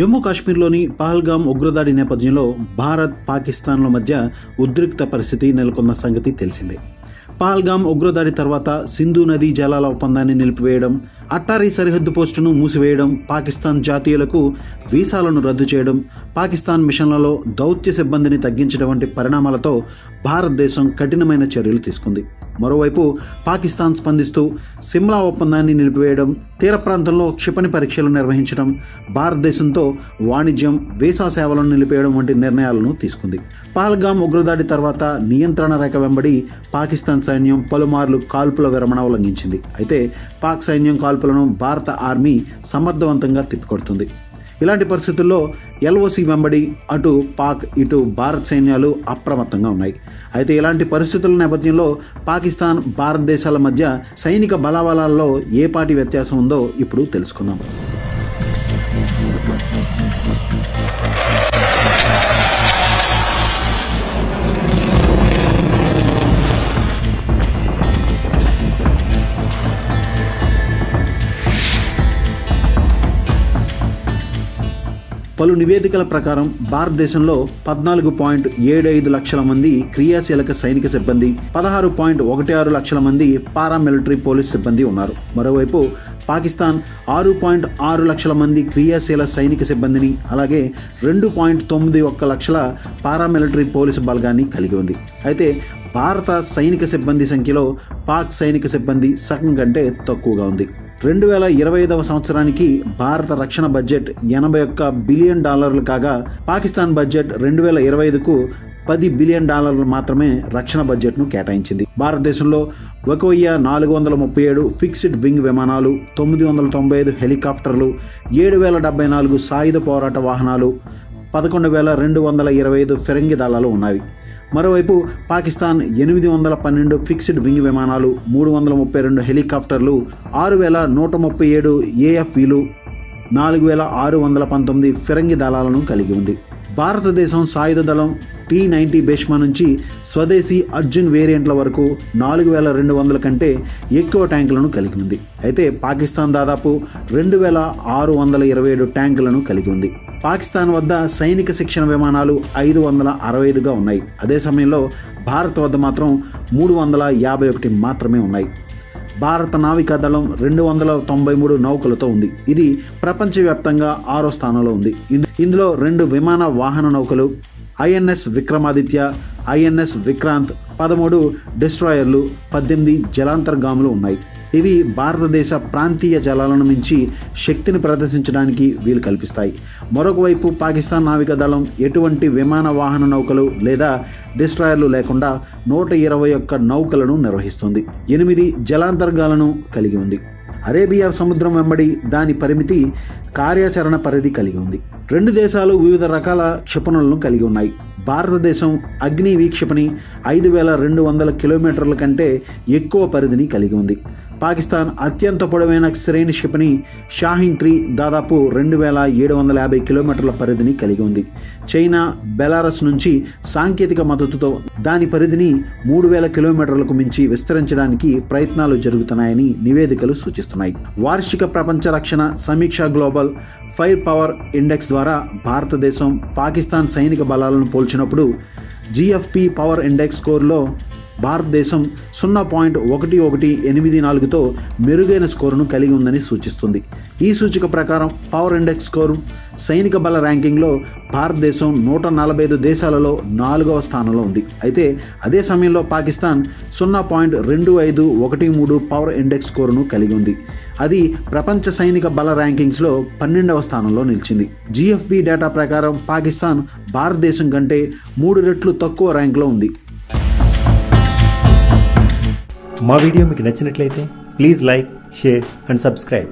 జమ్మూ కాశ్మీర్లోని పహల్గామ్ ఉగ్రదాడి నేపథ్యంలో భారత్ పాకిస్తాన్ల మధ్య ఉద్రిక్త పరిస్థితి నెలకొన్న సంగతి తెలిసిందే. పహల్గామ్ ఉగ్రదాడి తర్వాత సింధు నదీ జలాల ఒప్పందాన్ని నిలిపివేయడం, అట్టారీ సరిహద్దు పోస్టును మూసివేయడం, పాకిస్తాన్ జాతీయులకు వీసాలను రద్దు చేయడం, పాకిస్తాన్ మిషన్లలో దౌత్య సిబ్బందిని తగ్గించడం వంటి పరిణామాలతో భారతదేశం కఠినమైన చర్యలు తీసుకుంది. మరోవైపు పాకిస్తాన్ స్పందిస్తూ సిమ్లా ఒప్పందాన్ని నిలిపివేయడం, తీర ప్రాంతంలో క్షిపణి పరీక్షలు నిర్వహించడం, భారతదేశంతో వాణిజ్యం, వీసా సేవలను నిలిపేయడం వంటి నిర్ణయాలను తీసుకుంది. పహల్గామ్ ఉగ్రదాడి తర్వాత నియంత్రణ రేఖ వెంబడి పాకిస్తాన్ సైన్యం పలుమార్లు కాల్పుల విరమణ ఉల్లంఘించింది. అయితే పాక్ సైన్యం కాల్పులను భారత ఆర్మీ సమర్థవంతంగా తిప్పికొడుతుంది. ఇలాంటి పరిస్థితుల్లో ఎల్ఓసి వెంబడి అటు పాక్ ఇటు భారత్ సైన్యాలు అప్రమత్తంగా ఉన్నాయి. అయితే ఇలాంటి పరిస్థితుల నేపథ్యంలో పాకిస్తాన్, భారతదేశాల మధ్య సైనిక బలాబలాల్లో ఏ పాటి వ్యత్యాసం ఉందో ఇప్పుడు తెలుసుకుందాం. పలు నివేదికల ప్రకారం భారతదేశంలో 14.75 లక్షల మంది క్రియాశీలక సైనిక సిబ్బంది, 16.16 లక్షల మంది పారామిలిటరీ పోలీస్ సిబ్బంది ఉన్నారు. మరోవైపు పాకిస్తాన్ 6.6 లక్షల మంది క్రియాశీల సైనిక సిబ్బందిని, అలాగే 2.91 లక్షల పారామిలిటరీ పోలీసు బలగాన్ని కలిగి ఉంది. అయితే భారత సైనిక సిబ్బంది సంఖ్యలో పాక్ సైనిక సిబ్బంది సగం కంటే తక్కువగా ఉంది. 2025 సంవత్సరానికి భారత రక్షణ బడ్జెట్ $81 బిలియన్ కాగా పాకిస్తాన్ బడ్జెట్ 2025కు $10 బిలియన్ మాత్రమే రక్షణ బడ్జెట్ను కేటాయించింది. భారతదేశంలో 1437 ఫిక్స్డ్ వింగ్ విమానాలు, 995 హెలికాప్టర్లు, 7074 సాయుధ పోరాట వాహనాలు, 11,225 ఫిరంగి దళాలు ఉన్నాయి. మరోవైపు పాకిస్తాన్ 812 ఫిక్స్డ్ వింగ్ విమానాలు, 332 హెలికాప్టర్లు, 6,137 ఏఎఫ్వీలు, 4,619 ఫిరంగి దళాలను కలిగి ఉంది. భారతదేశం సాయుధ దళం T-90 భీష్మ నుంచి స్వదేశీ అర్జున్ వేరియంట్ల వరకు 4,200 కంటే ఎక్కువ ట్యాంకులను కలిగి ఉంది. అయితే పాకిస్తాన్ దాదాపు 2,627 ట్యాంకులను కలిగి ఉంది. పాకిస్తాన్ వద్ద సైనిక శిక్షణ విమానాలు 565గా ఉన్నాయి. అదే సమయంలో భారత్ వద్ద మాత్రం 351 మాత్రమే ఉన్నాయి. భారత నావికా దళం 293 నౌకలతో ఉంది. ఇది ప్రపంచవ్యాప్తంగా 6వ స్థానంలో ఉంది. ఇందులో 2 విమాన వాహన నౌకలు, INS విక్రమాదిత్య, INS విక్రాంత్, 13 డిస్ట్రాయర్లు, 18 జలాంతర్గాములు ఉన్నాయి. ఇవి భారతదేశ ప్రాంతీయ జలాలను మించి శక్తిని ప్రదర్శించడానికి వీలు కల్పిస్తాయి. మరొక వైపు పాకిస్తాన్ నావికా దళం ఎటువంటి విమాన వాహన నౌకలు లేదా డిస్ట్రాయర్లు లేకుండా 121 నౌకలను నిర్వహిస్తుంది. 8 జలాంతర్గాలను కలిగి ఉంది. అరేబియా సముద్రం వెంబడి దాని పరిమితి కార్యాచరణ పరిధి కలిగి ఉంది. 2 దేశాలు వివిధ రకాల క్షిపణులను కలిగి ఉన్నాయి. భారతదేశం అగ్ని వీక్షిపణి 5,200 కిలోమీటర్ల కంటే ఎక్కువ పరిధిని కలిగి ఉంది. పాకిస్తాన్ అత్యంత పొడవైన శ్రేణి క్షిపణి షాహీన్ 3 దాదాపు 2,750 కిలోమీటర్ల పరిధిని కలిగి ఉంది. చైనా, బెలారస్ నుంచి సాంకేతిక మద్దతుతో దాని పరిధిని 3,000 కిలోమీటర్లకు మించి విస్తరించడానికి ప్రయత్నాలు జరుగుతున్నాయని నివేదికలు సూచిస్తున్నాయి. వార్షిక ప్రపంచ రక్షణ సమీక్ష గ్లోబల్ ఫైర్ పవర్ ఇండెక్స్ ద్వారా భారతదేశం పాకిస్తాన్ సైనిక బలాలను పోల్చినప్పుడు GFP పవర్ ఇండెక్స్ స్కోర్లో భారతదేశం 0.1184తో మెరుగైన స్కోరును కలిగి ఉందని సూచిస్తుంది. ఈ సూచిక ప్రకారం పవర్ ఇండెక్స్ స్కోరు సైనిక బల ర్యాంకింగ్లో భారతదేశం 145 దేశాలలో 4వ స్థానంలో ఉంది. అయితే అదే సమయంలో పాకిస్తాన్ 0.2513 పవర్ ఇండెక్స్ స్కోరును కలిగి ఉంది. అది ప్రపంచ సైనిక బల ర్యాంకింగ్స్లో 12వ స్థానంలో నిలిచింది. GFP డేటా ప్రకారం పాకిస్తాన్ భారతదేశం కంటే 3 రెట్లు తక్కువ ర్యాంకులో ఉంది. మా వీడియో మీకు నచ్చినట్లయితే please like, share and subscribe.